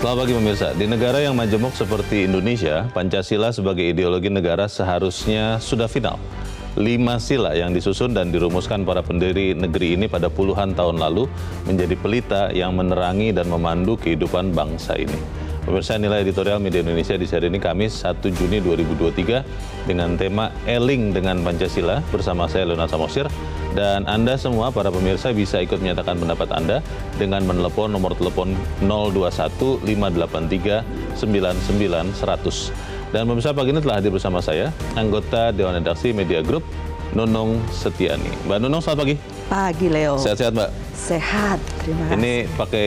Selamat pagi pemirsa. Di negara yang majemuk seperti Indonesia, Pancasila sebagai ideologi negara seharusnya sudah final. 5 sila yang disusun dan dirumuskan para pendiri negeri ini pada puluhan tahun lalu menjadi pelita yang menerangi dan memandu kehidupan bangsa ini. Pemirsa, nilai editorial Media Indonesia di hari ini Kamis 1 Juni 2023 dengan tema Eling dengan Pancasila bersama saya Leonard Samosir. Dan Anda semua para pemirsa bisa ikut menyatakan pendapat Anda dengan menelepon nomor telepon 021 583 99 100. Dan pemirsa, pagi ini telah hadir bersama saya anggota Dewan Redaksi Media Group Nunung Setiani. Mbak Nunung, selamat pagi. Pagi Leo. Sehat-sehat Mbak? Sehat, terima kasih. Ini pakai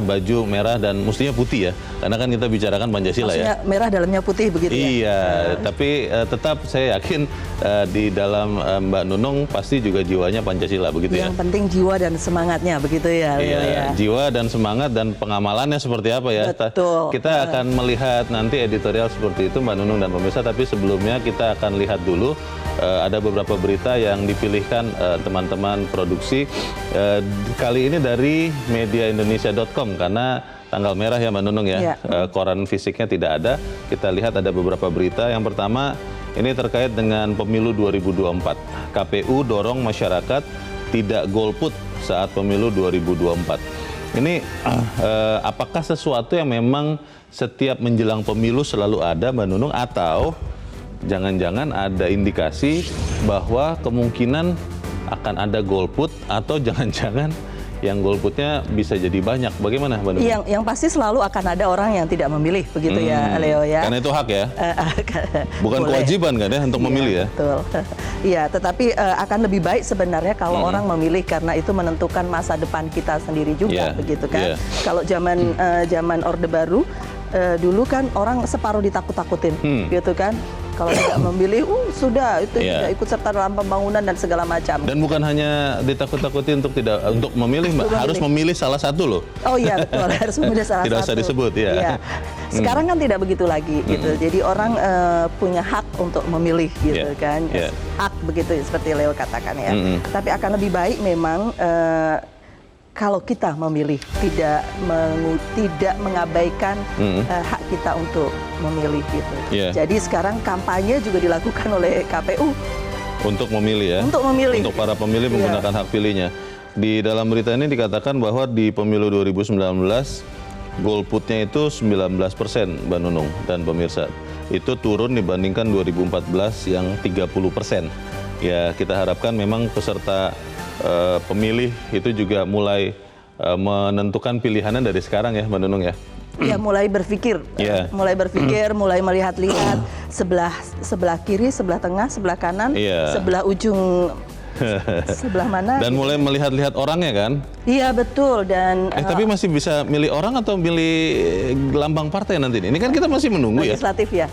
baju merah dan mestinya putih ya, karena kan kita bicarakan Pancasila. Maksudnya ya. Merah dalamnya putih begitu ya? Iya, tapi tetap saya yakin di dalam Mbak Nunung pasti juga jiwanya Pancasila begitu ya? Yang penting jiwa dan semangatnya begitu ya, Leo ya? Jiwa dan semangat dan pengamalannya seperti apa ya? Betul. Kita akan melihat nanti editorial seperti itu Mbak Nunung dan pemirsa, tapi sebelumnya kita akan lihat dulu ada beberapa berita yang dipilihkan teman-teman produksi kali ini dari mediaindonesia.com karena tanggal merah ya Mbak Nunung ya. Koran fisiknya tidak ada. Kita lihat ada beberapa berita. Yang pertama ini terkait dengan pemilu 2024. KPU dorong masyarakat tidak golput saat pemilu 2024. Ini apakah sesuatu yang memang setiap menjelang pemilu selalu ada Mbak Nunung, atau jangan-jangan ada indikasi bahwa kemungkinan akan ada golput, atau jangan-jangan yang golputnya bisa jadi banyak? Bagaimana Mbak Nunung? Yang pasti selalu akan ada orang yang tidak memilih begitu ya Leo ya. Karena itu hak ya? Bukan boleh. Kewajiban kan ya untuk memilih ya? Betul. Iya, tetapi akan lebih baik sebenarnya kalau orang memilih karena itu menentukan masa depan kita sendiri juga begitu kan. Kalau zaman Orde Baru dulu kan orang separuh ditakut-takutin gitu kan. Kalau tidak memilih, sudah itu tidak ikut serta dalam pembangunan dan segala macam. Dan bukan hanya ditakut-takuti untuk memilih, Mbak, harus memilih salah satu loh. Oh iya betul, harus memilih salah satu. Tidak usah disebut ya. Sekarang kan tidak begitu lagi gitu. Jadi orang punya hak untuk memilih gitu kan. Hak begitu seperti Leo katakan ya. Tapi akan lebih baik memang kalau kita memilih, tidak mengabaikan hak kita untuk memilih gitu. Jadi sekarang kampanye juga dilakukan oleh KPU untuk memilih ya. Untuk memilih. Untuk para pemilih menggunakan hak pilihnya. Di dalam berita ini dikatakan bahwa di pemilu 2019 golputnya itu 19% Mbak Nunung dan pemirsa. Itu turun dibandingkan 2014 yang 30%. Ya, kita harapkan memang peserta pemilih itu juga mulai menentukan pilihannya dari sekarang ya Mbak Nunung ya. Ya, mulai berpikir, mulai melihat-lihat sebelah kiri, sebelah tengah, sebelah kanan, sebelah ujung sebelah mana. Dan mulai melihat-lihat orangnya kan? Iya betul. Dan tapi masih bisa milih orang atau milih lambang partai nanti ini? Ini kan kita masih menunggu legislatif ya.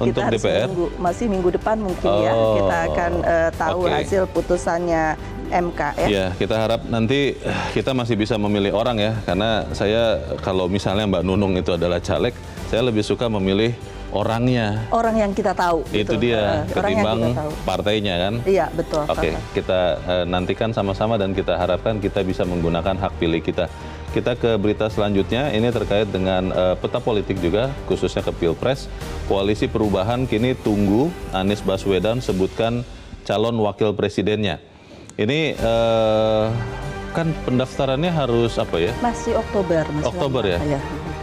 Untuk kita DPR. Masih minggu depan mungkin ya kita akan tahu hasil putusannya MK ya. Iya, kita harap nanti kita masih bisa memilih orang ya, karena saya kalau misalnya Mbak Nunung itu adalah caleg, saya lebih suka memilih orangnya. Orang yang kita tahu. Itu gitu. Dia, ketimbang partainya kan. Iya, betul. Oke, kita nantikan sama-sama dan kita harapkan kita bisa menggunakan hak pilih kita. Kita ke berita selanjutnya, ini terkait dengan peta politik juga, khususnya ke Pilpres. Koalisi Perubahan kini tunggu Anies Baswedan sebutkan calon wakil presidennya. Ini kan pendaftarannya harus apa ya? Masih Oktober. Oktober ya?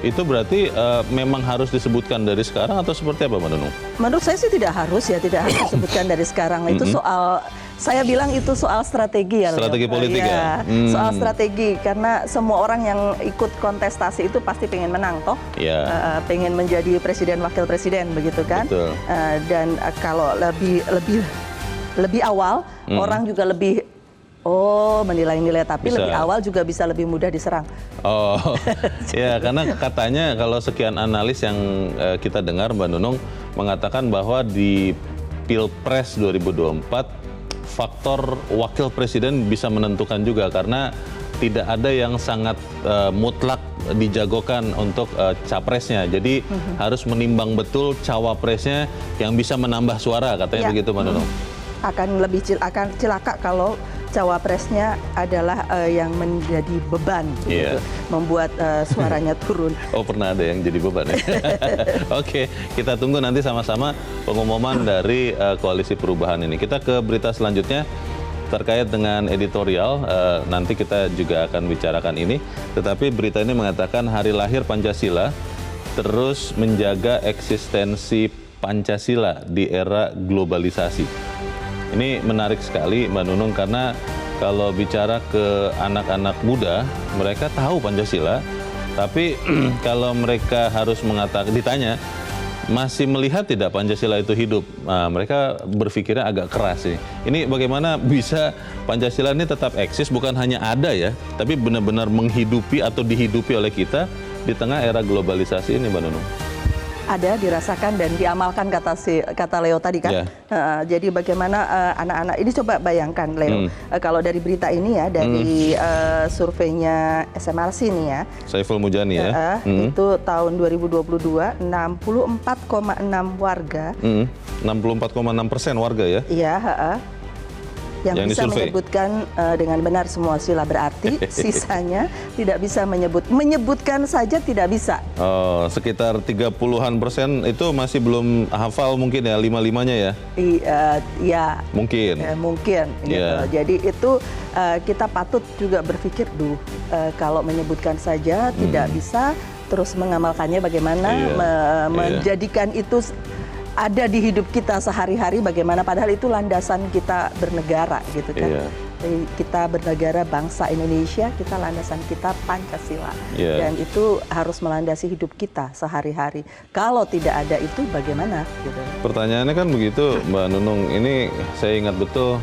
Itu berarti memang harus disebutkan dari sekarang atau seperti apa Mbak Nunung? Menurut saya sih tidak harus disebutkan dari sekarang. Itu soal, saya bilang itu soal strategi ya. Strategi politik ya? Soal strategi, karena semua orang yang ikut kontestasi itu pasti pengen menang toh. Pengen menjadi presiden, wakil presiden begitu kan. Dan kalau lebih awal, orang juga lebih menilai-nilai, tapi lebih awal juga bisa lebih mudah diserang. Ya, karena katanya kalau sekian analis yang kita dengar Mbak Nunung mengatakan bahwa di Pilpres 2024 faktor wakil presiden bisa menentukan juga, karena tidak ada yang sangat mutlak dijagokan untuk capresnya. Jadi harus menimbang betul cawapresnya yang bisa menambah suara, katanya begitu Mbak Nunung. Akan celaka kalau cawapresnya adalah yang menjadi beban, gitu, membuat suaranya turun. Oh, pernah ada yang jadi beban ya? Oke, kita tunggu nanti sama-sama pengumuman dari Koalisi Perubahan ini. Kita ke berita selanjutnya terkait dengan editorial, nanti kita juga akan bicarakan ini. Tetapi berita ini mengatakan hari lahir Pancasila terus menjaga eksistensi Pancasila di era globalisasi. Ini menarik sekali Mbak Nunung, karena kalau bicara ke anak-anak muda, mereka tahu Pancasila, tapi kalau mereka harus ditanya, masih melihat tidak Pancasila itu hidup? Nah, mereka berpikirnya agak keras sih. Ini bagaimana bisa Pancasila ini tetap eksis, bukan hanya ada ya, tapi benar-benar menghidupi atau dihidupi oleh kita di tengah era globalisasi ini, Mbak Nunung? Ada, dirasakan dan diamalkan, kata Leo tadi kan. Jadi bagaimana anak-anak ini, coba bayangkan Leo, kalau dari berita ini ya, dari surveinya SMRC nih ya, Saiful Mujani ya, itu tahun 2022 64,6 warga, 64,6% warga ya? Iya, yang bisa disurvei menyebutkan dengan benar semua sila, berarti sisanya tidak bisa menyebutkan saja tidak bisa. Oh, sekitar 30-an% itu masih belum hafal mungkin ya, 5-5-nya ya? Iya. Mungkin. Mungkin. Gitu. Jadi itu kita patut juga berpikir, kalau menyebutkan saja tidak bisa, terus mengamalkannya bagaimana, menjadikan itu ada di hidup kita sehari-hari bagaimana, padahal itu landasan kita bernegara gitu kan. Kita bernegara bangsa Indonesia, kita landasan kita Pancasila. Dan itu harus melandasi hidup kita sehari-hari. Kalau tidak ada itu bagaimana gitu. Pertanyaannya kan begitu Mbak Nunung, ini saya ingat betul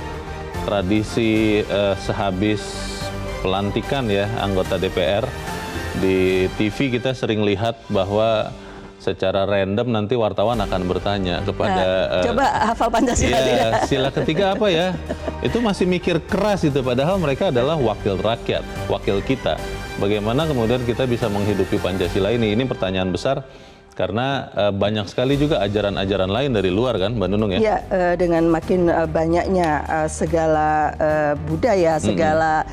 tradisi sehabis pelantikan ya anggota DPR, di TV kita sering lihat bahwa secara random nanti wartawan akan bertanya kepada coba hafal Pancasila. Sila ketiga apa ya? Itu masih mikir keras itu, padahal mereka adalah wakil rakyat, wakil kita. Bagaimana kemudian kita bisa menghidupi Pancasila ini? Ini pertanyaan besar, karena banyak sekali juga ajaran-ajaran lain dari luar kan, Mbak Nunung ya? Iya, dengan makin banyaknya segala budaya, segala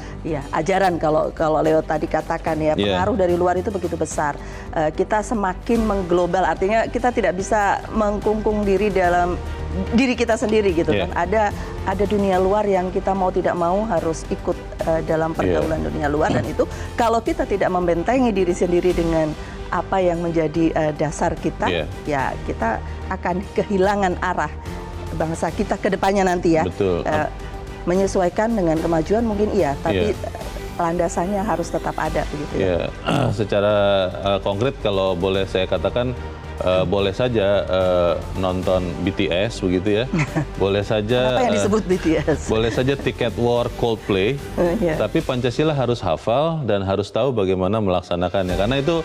ajaran, kalau Leo tadi katakan ya, pengaruh dari luar itu begitu besar. Kita semakin mengglobal, artinya kita tidak bisa mengkungkung diri dalam diri kita sendiri gitu kan. Ada dunia luar yang kita mau tidak mau harus ikut dalam pergaulan dunia luar, dan itu kalau kita tidak membentengi diri sendiri dengan apa yang menjadi dasar kita, ya kita akan kehilangan arah bangsa kita ke depannya nanti ya. Betul. Menyesuaikan dengan kemajuan mungkin tapi landasannya harus tetap ada begitu ya. Secara konkret kalau boleh saya katakan, boleh saja nonton BTS begitu ya, boleh saja. Apa yang disebut BTS? Boleh saja Ticket War Coldplay, tapi Pancasila harus hafal dan harus tahu bagaimana melaksanakannya. Karena itu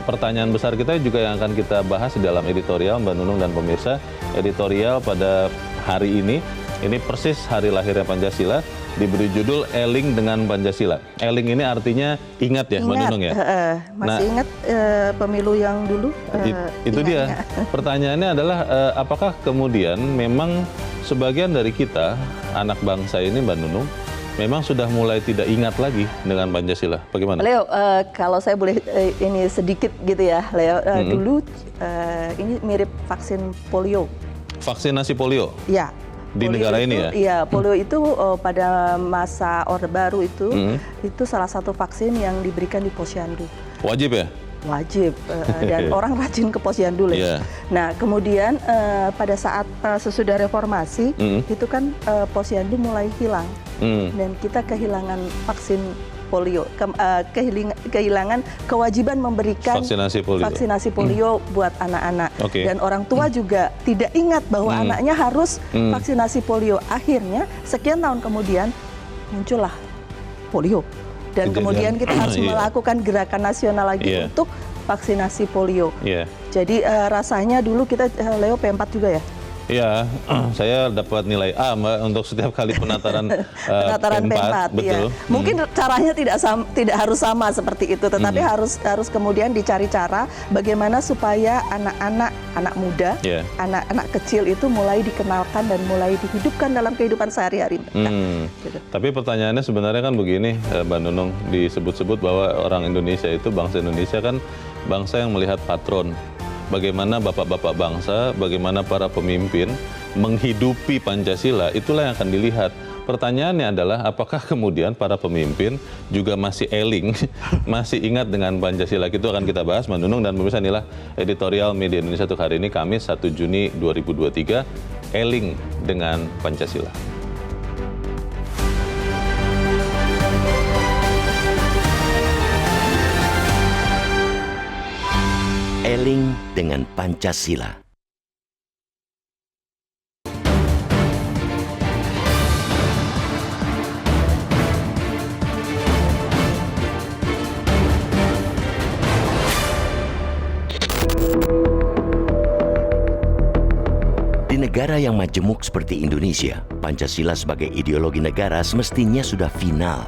pertanyaan besar kita juga yang akan kita bahas di dalam editorial Mbak Nunung dan pemirsa. Editorial pada hari ini persis hari lahirnya Pancasila, diberi judul Eling dengan Pancasila. Eling ini artinya ingat ya, Mbak Nunung ya? Masih ingat pemilu yang dulu? Itu dia. Pertanyaannya adalah apakah kemudian memang sebagian dari kita, anak bangsa ini Mbak Nunung, memang sudah mulai tidak ingat lagi dengan Pancasila? Bagaimana? Leo, kalau saya boleh ini sedikit gitu ya, Leo. Dulu ini mirip vaksin polio. Vaksinasi polio? Ya. Di negara ini ya? Iya, polio itu pada masa Orde Baru itu salah satu vaksin yang diberikan di Posyandu. Wajib ya? Wajib, dan orang rajin ke Posyandu. Nah, kemudian pada saat sesudah reformasi, itu kan Posyandu mulai hilang, dan kita kehilangan vaksin polio, kehilangan kewajiban memberikan vaksinasi polio buat anak-anak. Dan orang tua juga tidak ingat bahwa anaknya harus vaksinasi polio. Akhirnya sekian tahun kemudian muncullah polio. Dan kemudian kita harus melakukan gerakan nasional lagi untuk vaksinasi polio. Jadi rasanya dulu kita, Leo P4 juga ya? Ya, saya dapat nilai A, Mbak, untuk setiap kali penataran penataran P4, betul. ya. Mungkin caranya tidak harus sama seperti itu, tetapi harus kemudian dicari cara bagaimana supaya anak muda, anak-anak kecil itu mulai dikenalkan dan mulai dihidupkan dalam kehidupan sehari-hari. Gitu. Tapi pertanyaannya sebenarnya kan begini, Mbak Nunung, disebut-sebut bahwa orang Indonesia itu, bangsa Indonesia kan bangsa yang melihat patron. Bagaimana bapak-bapak bangsa, bagaimana para pemimpin menghidupi Pancasila, itulah yang akan dilihat. Pertanyaannya adalah apakah kemudian para pemimpin juga masih eling, masih ingat dengan Pancasila. Itu akan kita bahas, Mbak Nunung, dan pemirsa, inilah editorial Media Indonesia untuk hari ini, Kamis 1 Juni 2023, eling dengan Pancasila. Eling dengan Pancasila. Di negara yang majemuk seperti Indonesia, Pancasila sebagai ideologi negara semestinya sudah final.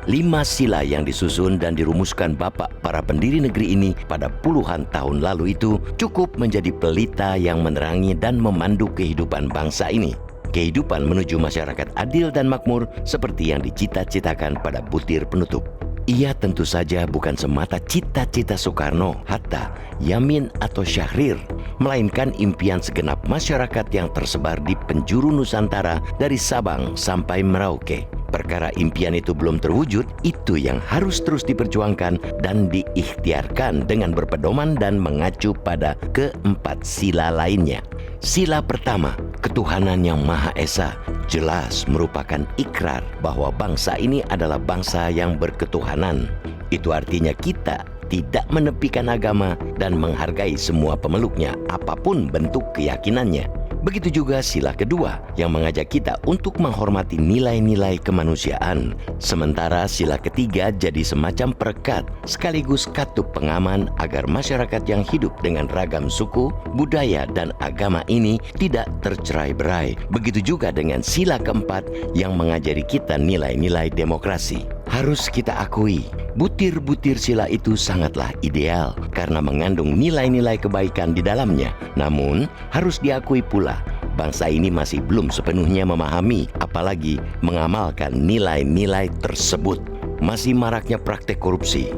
5 sila yang disusun dan dirumuskan bapak para pendiri negeri ini pada puluhan tahun lalu itu cukup menjadi pelita yang menerangi dan memandu kehidupan bangsa ini. Kehidupan menuju masyarakat adil dan makmur seperti yang dicita-citakan pada butir penutup. Ia tentu saja bukan semata cita-cita Soekarno, Hatta, Yamin atau Syahrir, melainkan impian segenap masyarakat yang tersebar di penjuru Nusantara dari Sabang sampai Merauke. Perkara impian itu belum terwujud, itu yang harus terus diperjuangkan dan diikhtiarkan dengan berpedoman dan mengacu pada keempat sila lainnya. Sila pertama, ketuhanan yang Maha Esa, jelas merupakan ikrar bahwa bangsa ini adalah bangsa yang berketuhanan. Itu artinya kita tidak menepikan agama dan menghargai semua pemeluknya, apapun bentuk keyakinannya. Begitu juga sila kedua yang mengajak kita untuk menghormati nilai-nilai kemanusiaan. Sementara sila ketiga jadi semacam perekat sekaligus katup pengaman agar masyarakat yang hidup dengan ragam suku, budaya, dan agama ini tidak tercerai-berai. Begitu juga dengan sila keempat yang mengajari kita nilai-nilai demokrasi. Harus kita akui, butir-butir sila itu sangatlah ideal karena mengandung nilai-nilai kebaikan di dalamnya. Namun, harus diakui pula, bangsa ini masih belum sepenuhnya memahami, apalagi mengamalkan nilai-nilai tersebut. Masih maraknya praktek korupsi,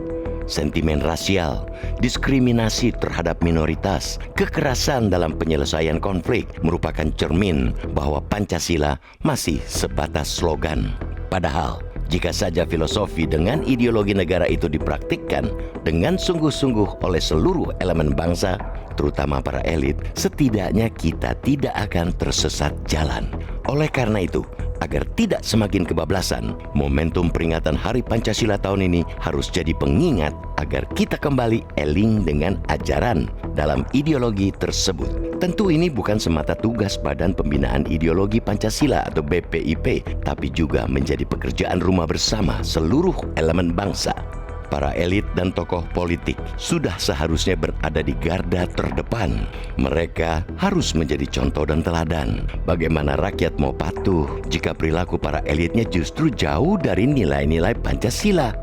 sentimen rasial, diskriminasi terhadap minoritas, kekerasan dalam penyelesaian konflik merupakan cermin bahwa Pancasila masih sebatas slogan. Padahal, jika saja filosofi dengan ideologi negara itu dipraktikkan dengan sungguh-sungguh oleh seluruh elemen bangsa, terutama para elit, setidaknya kita tidak akan tersesat jalan. Oleh karena itu, agar tidak semakin kebablasan, momentum peringatan Hari Pancasila tahun ini harus jadi pengingat agar kita kembali eling dengan ajaran dalam ideologi tersebut. Tentu ini bukan semata tugas Badan Pembinaan Ideologi Pancasila atau BPIP, tapi juga menjadi pekerjaan rumah bersama seluruh elemen bangsa. Para elit dan tokoh politik sudah seharusnya berada di garda terdepan. Mereka harus menjadi contoh dan teladan. Bagaimana rakyat mau patuh jika perilaku para elitnya justru jauh dari nilai-nilai Pancasila?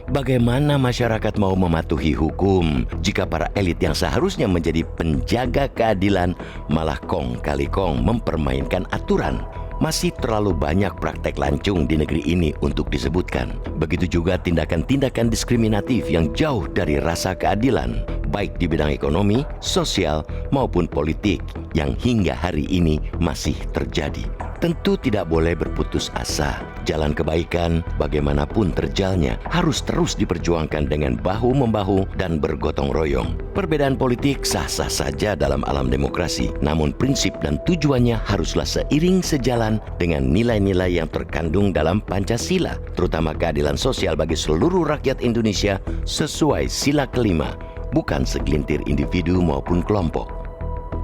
Bagaimana masyarakat mau mematuhi hukum jika para elit yang seharusnya menjadi penjaga keadilan malah kong kali kong mempermainkan aturan? Masih terlalu banyak praktek lancung di negeri ini untuk disebutkan. Begitu juga tindakan-tindakan diskriminatif yang jauh dari rasa keadilan, baik di bidang ekonomi, sosial, maupun politik, yang hingga hari ini masih terjadi. Tentu tidak boleh berputus asa. Jalan kebaikan, bagaimanapun terjalnya, harus terus diperjuangkan dengan bahu-membahu dan bergotong royong. Perbedaan politik sah-sah saja dalam alam demokrasi, namun prinsip dan tujuannya haruslah seiring sejalan dengan nilai-nilai yang terkandung dalam Pancasila, terutama keadilan sosial bagi seluruh rakyat Indonesia sesuai sila kelima, bukan segelintir individu maupun kelompok.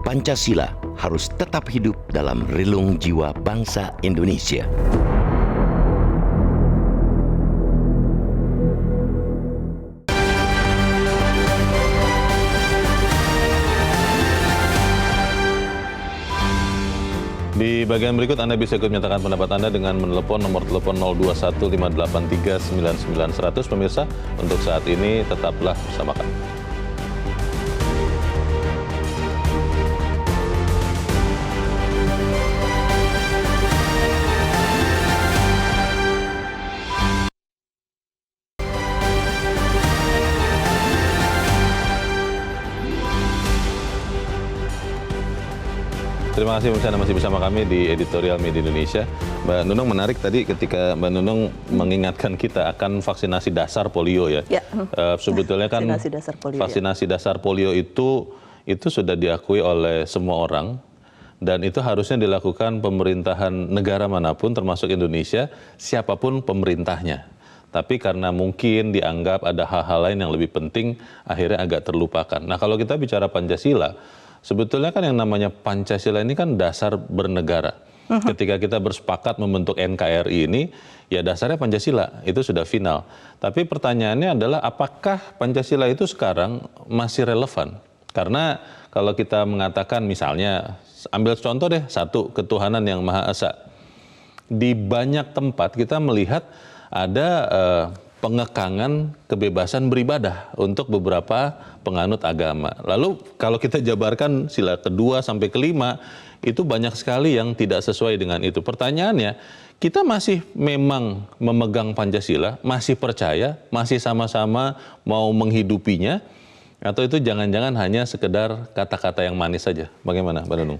Pancasila harus tetap hidup dalam relung jiwa bangsa Indonesia. Di bagian berikut Anda bisa ikut menyatakan pendapat Anda dengan menelepon nomor telepon 0215839900. Pemirsa, untuk saat ini tetaplah bersama kami. Terima kasih Anda masih bersama kami di Editorial Media Indonesia. Mbak Nunung, menarik tadi ketika Mbak Nunung mengingatkan kita akan vaksinasi dasar polio ya. Sebetulnya kan vaksinasi dasar polio itu sudah diakui oleh semua orang dan itu harusnya dilakukan pemerintahan negara manapun termasuk Indonesia, siapapun pemerintahnya. Tapi karena mungkin dianggap ada hal-hal lain yang lebih penting, akhirnya agak terlupakan. Nah, kalau kita bicara Pancasila, sebetulnya kan yang namanya Pancasila ini kan dasar bernegara. Ketika kita bersepakat membentuk NKRI ini, ya dasarnya Pancasila, itu sudah final. Tapi pertanyaannya adalah apakah Pancasila itu sekarang masih relevan? Karena kalau kita mengatakan misalnya, ambil contoh deh, satu, ketuhanan yang Maha Esa. Di banyak tempat kita melihat ada pengekangan kebebasan beribadah untuk beberapa penganut agama. Lalu kalau kita jabarkan sila kedua sampai kelima, itu banyak sekali yang tidak sesuai dengan itu. Pertanyaannya, kita masih memang memegang Pancasila, masih percaya, masih sama-sama mau menghidupinya, atau itu jangan-jangan hanya sekedar kata-kata yang manis saja? Bagaimana, Mbak Nunung?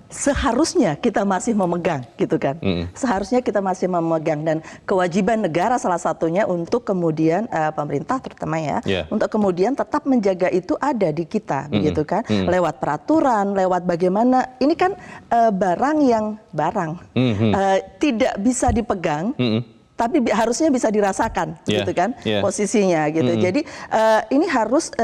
Seharusnya kita masih memegang gitu kan. Seharusnya kita masih memegang, dan kewajiban negara salah satunya untuk kemudian pemerintah terutama ya, untuk kemudian tetap menjaga itu ada di kita begitu kan. Lewat peraturan, lewat bagaimana ini kan barang tidak bisa dipegang. Tapi harusnya bisa dirasakan gitu kan posisinya gitu. Jadi ini harus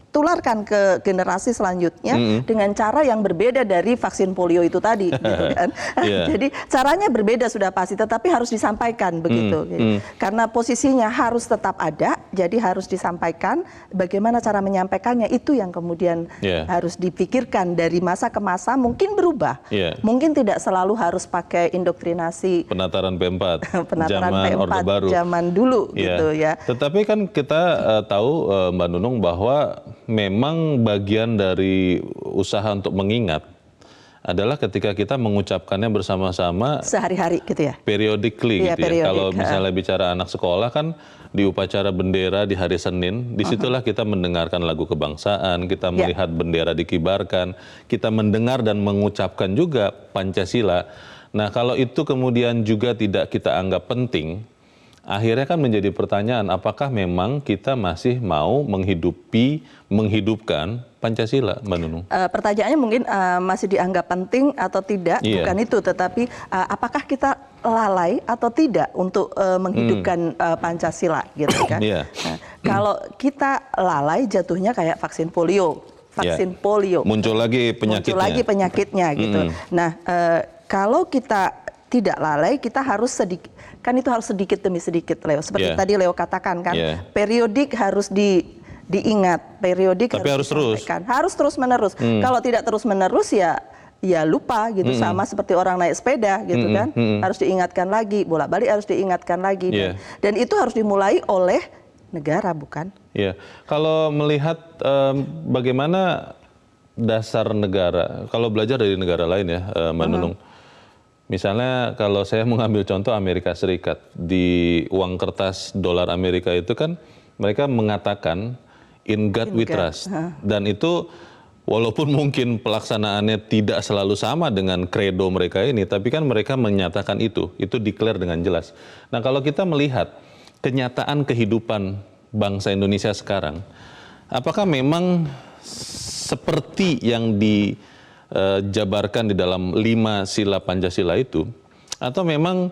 tularkan ke generasi selanjutnya dengan cara yang berbeda dari vaksin polio itu tadi, gitu kan. Jadi caranya berbeda sudah pasti, tetapi harus disampaikan begitu. Karena posisinya harus tetap ada, jadi harus disampaikan. Bagaimana cara menyampaikannya itu yang kemudian harus dipikirkan dari masa ke masa. Mungkin berubah, mungkin tidak selalu harus pakai indoktrinasi penataran P4, penataran zaman P4 Orde Baru, zaman dulu gitu ya. Tetapi kan kita tahu Mbak Nunung bahwa memang bagian dari usaha untuk mengingat adalah ketika kita mengucapkannya bersama-sama sehari-hari gitu ya. Periodically gitu ya. Kalau misalnya bicara anak sekolah kan di upacara bendera di hari Senin, disitulah kita mendengarkan lagu kebangsaan, kita melihat bendera dikibarkan, kita mendengar dan mengucapkan juga Pancasila. Nah, kalau itu kemudian juga tidak kita anggap penting, akhirnya kan menjadi pertanyaan, apakah memang kita masih mau menghidupkan Pancasila, Mbak Nunung? Pertanyaannya mungkin masih dianggap penting atau tidak, bukan itu, tetapi apakah kita lalai atau tidak untuk menghidupkan Pancasila, gitu kan? Nah, kalau kita lalai, jatuhnya kayak vaksin polio. Polio. Muncul lagi penyakitnya. Gitu. Nah, kalau kita tidak lalai, kita harus sedikit, kan itu harus sedikit demi sedikit, Leo. Seperti tadi Leo katakan kan, periodik harus diingat, periodik harus disampaikan. Harus terus-menerus. Kalau tidak terus-menerus ya lupa gitu, sama seperti orang naik sepeda gitu kan. Harus diingatkan lagi, bolak-balik harus diingatkan lagi. Dan itu harus dimulai oleh negara, bukan? Kalau melihat bagaimana dasar negara, kalau belajar dari negara lain ya, Mbak Nunung. Misalnya kalau saya mengambil contoh Amerika Serikat, di uang kertas dolar Amerika itu kan mereka mengatakan in God we trust. Dan itu walaupun mungkin pelaksanaannya tidak selalu sama dengan kredo mereka ini, tapi kan mereka menyatakan itu declare dengan jelas. Nah, kalau kita melihat kenyataan kehidupan bangsa Indonesia sekarang, apakah memang seperti yang dijabarkan di dalam 5 sila Pancasila itu, atau memang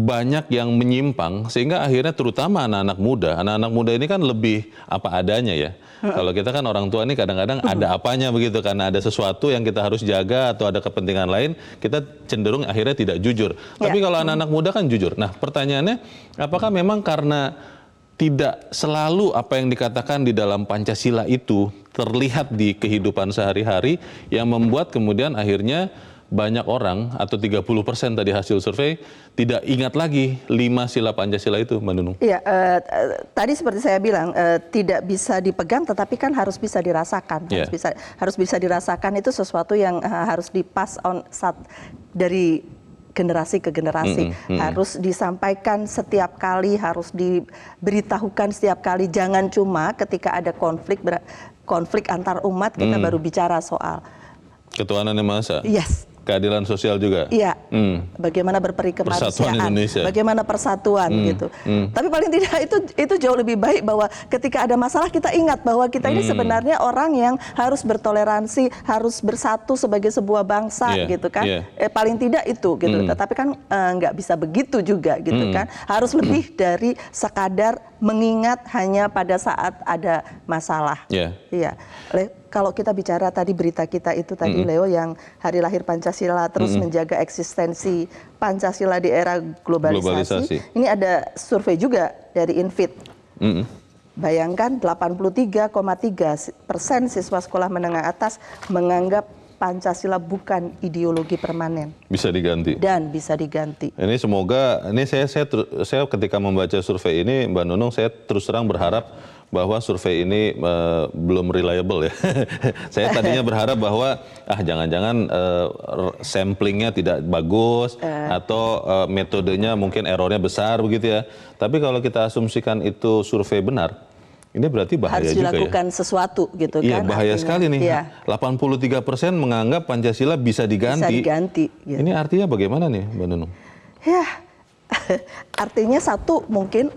banyak yang menyimpang sehingga akhirnya terutama anak-anak muda ini kan lebih apa adanya ya. Kalau kita kan orang tua ini kadang-kadang ada apanya begitu, karena ada sesuatu yang kita harus jaga atau ada kepentingan lain, kita cenderung akhirnya tidak jujur. Tapi kalau anak-anak muda kan jujur. Nah, pertanyaannya apakah memang karena tidak selalu apa yang dikatakan di dalam Pancasila itu terlihat di kehidupan sehari-hari yang membuat kemudian akhirnya banyak orang atau 30% tadi hasil survei tidak ingat lagi 5 sila Pancasila itu, Mbak Nunung. Iya, tadi seperti saya bilang tidak bisa dipegang, tetapi kan harus bisa dirasakan, harus bisa dirasakan itu sesuatu yang harus dipass on dari generasi ke generasi, harus disampaikan setiap kali, harus diberitahukan setiap kali, jangan cuma ketika ada konflik antar umat kita baru bicara soal ketuhanan yang Maha Esa. Yes. Keadilan sosial juga. Iya. Bagaimana berperi kemanusiaan, bagaimana persatuan gitu. Tapi paling tidak itu jauh lebih baik bahwa ketika ada masalah kita ingat bahwa kita ini sebenarnya orang yang harus bertoleransi, harus bersatu sebagai sebuah bangsa gitu kan. Paling tidak itu gitu. Tetapi kan nggak bisa begitu juga gitu kan. Harus lebih dari sekadar mengingat hanya pada saat ada masalah. Iya. Kalau kita bicara tadi berita kita itu tadi Leo yang hari lahir Pancasila terus menjaga eksistensi Pancasila di era globalisasi. Ini ada survei juga dari Infit. Bayangkan 83,3% siswa sekolah menengah atas menganggap Pancasila bukan ideologi permanen. Bisa diganti. Dan bisa diganti. Ini semoga, ini saya ketika membaca survei ini, Mbak Nunung, saya terus terang berharap bahwa survei ini belum reliable ya. Saya tadinya berharap bahwa jangan-jangan samplingnya tidak bagus atau metodenya mungkin errornya besar begitu ya. Tapi kalau kita asumsikan itu survei benar, ini berarti bahaya juga ya. Harus dilakukan sesuatu gitu kan. Iya, bahaya artinya sekali nih. 83% menganggap Pancasila bisa diganti. Bisa diganti. Gitu. Ini artinya bagaimana nih, Mbak Nunung? Ya, artinya satu mungkin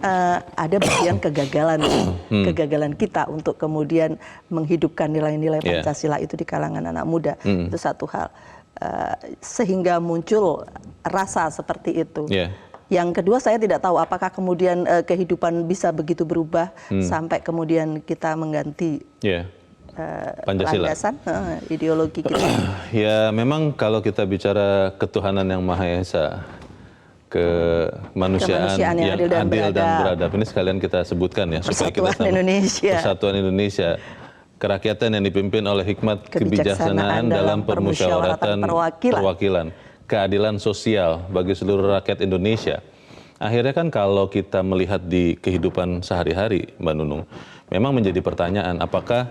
ada bagian kegagalan kita untuk kemudian menghidupkan nilai-nilai Pancasila itu di kalangan anak muda. Itu satu hal. Sehingga muncul rasa seperti itu. Yang kedua, saya tidak tahu apakah kemudian kehidupan bisa begitu berubah sampai kemudian kita mengganti Pancasila. Landasan ideologi kita. Ya, memang kalau kita bicara ketuhanan yang Maha Esa, kemanusiaan yang adil dan beradab, ini sekalian kita sebutkan ya, supaya kita Persatuan Indonesia, kerakyatan yang dipimpin oleh hikmat kebijaksanaan dalam permusyawaratan perwakilan, keadilan sosial bagi seluruh rakyat Indonesia. Akhirnya kan kalau kita melihat di kehidupan sehari-hari, Mbak Nunung, memang menjadi pertanyaan apakah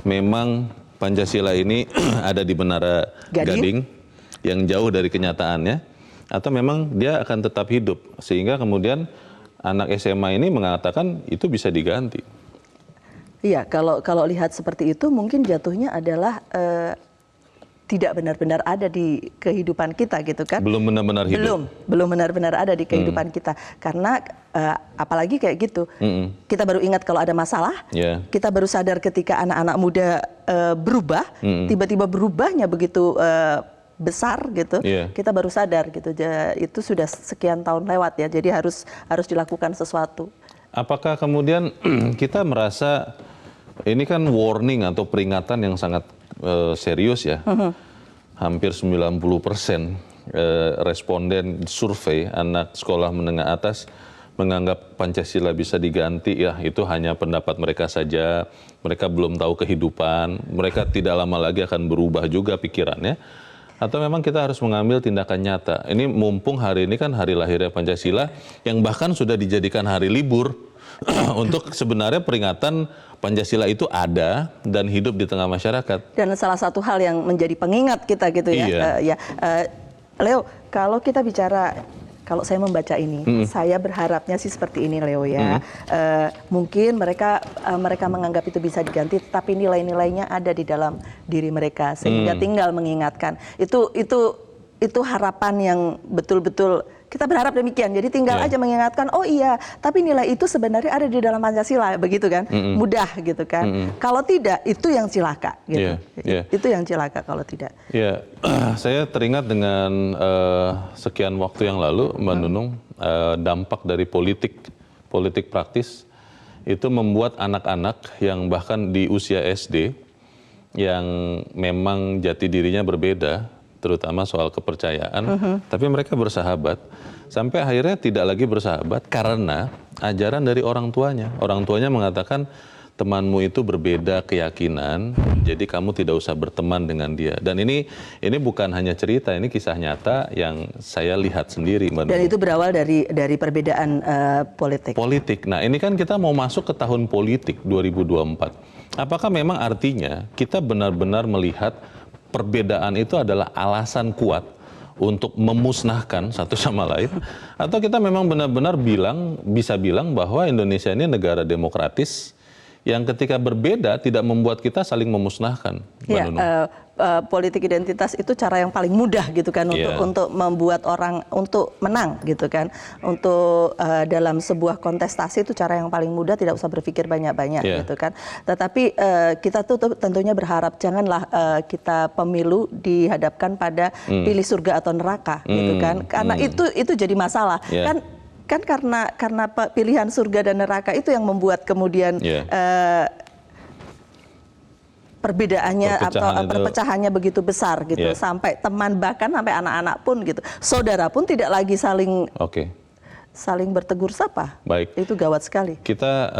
memang Pancasila ini ada di Menara Gading yang jauh dari kenyataannya, atau memang dia akan tetap hidup sehingga kemudian anak SMA ini mengatakan itu bisa diganti. Iya, kalau lihat seperti itu mungkin jatuhnya adalah tidak benar-benar ada di kehidupan kita gitu kan. Belum benar-benar hidup. Belum benar-benar ada di kehidupan kita. Karena apalagi kayak gitu. Kita baru ingat kalau ada masalah. Kita baru sadar ketika anak-anak muda berubah. Tiba-tiba berubahnya begitu besar gitu. Kita baru sadar gitu. Itu sudah sekian tahun lewat ya. Jadi harus dilakukan sesuatu. Apakah kemudian kita merasa ini kan warning atau peringatan yang sangat serius ya. Hampir 90% responden survei anak sekolah menengah atas menganggap Pancasila bisa diganti, ya itu hanya pendapat mereka saja. Mereka belum tahu kehidupan, mereka tidak lama lagi akan berubah juga pikirannya. Atau memang kita harus mengambil tindakan nyata. Ini mumpung hari ini kan hari lahirnya Pancasila yang bahkan sudah dijadikan hari libur untuk sebenarnya peringatan Pancasila itu ada dan hidup di tengah masyarakat. Dan salah satu hal yang menjadi pengingat kita gitu ya. Leo, kalau kita bicara, kalau saya membaca ini, saya berharapnya sih seperti ini Leo ya. Mungkin mereka menganggap itu bisa diganti, tapi nilai-nilainya ada di dalam diri mereka sehingga tinggal mengingatkan. Itu harapan yang betul-betul kita berharap demikian. Jadi tinggal aja mengingatkan, oh iya, tapi nilai itu sebenarnya ada di dalam Pancasila, begitu kan? Mudah gitu kan. Kalau tidak, itu yang cilaka gitu. Itu yang cilaka kalau tidak. Saya teringat dengan sekian waktu yang lalu, Mbak Nunung, dampak dari politik praktis itu membuat anak-anak yang bahkan di usia SD yang memang jati dirinya berbeda terutama soal kepercayaan, tapi mereka bersahabat sampai akhirnya tidak lagi bersahabat karena ajaran dari orang tuanya. Orang tuanya mengatakan temanmu itu berbeda keyakinan, jadi kamu tidak usah berteman dengan dia. Dan ini bukan hanya cerita, ini kisah nyata yang saya lihat sendiri, Mbak Dan Nunung. itu berawal dari perbedaan politik. Politik. Nah, ini kan kita mau masuk ke tahun politik 2024. Apakah memang artinya kita benar-benar melihat perbedaan itu adalah alasan kuat untuk memusnahkan satu sama lain, atau kita memang benar-benar bisa bilang bahwa Indonesia ini negara demokratis yang ketika berbeda tidak membuat kita saling memusnahkan, Mbak Ya, Nunung? politik identitas itu cara yang paling mudah gitu kan untuk membuat orang untuk menang gitu kan. Untuk dalam sebuah kontestasi itu cara yang paling mudah, tidak usah berpikir banyak-banyak gitu kan. Tetapi kita tuh tentunya berharap janganlah kita pemilu dihadapkan pada pilih surga atau neraka gitu kan. Karena itu jadi masalah. Kan karena pilihan surga dan neraka itu yang membuat kemudian perbedaannya atau perpecahannya begitu besar gitu, sampai teman, bahkan sampai anak-anak pun gitu, saudara pun tidak lagi saling bertegur sapa. Baik. Itu gawat sekali. Kita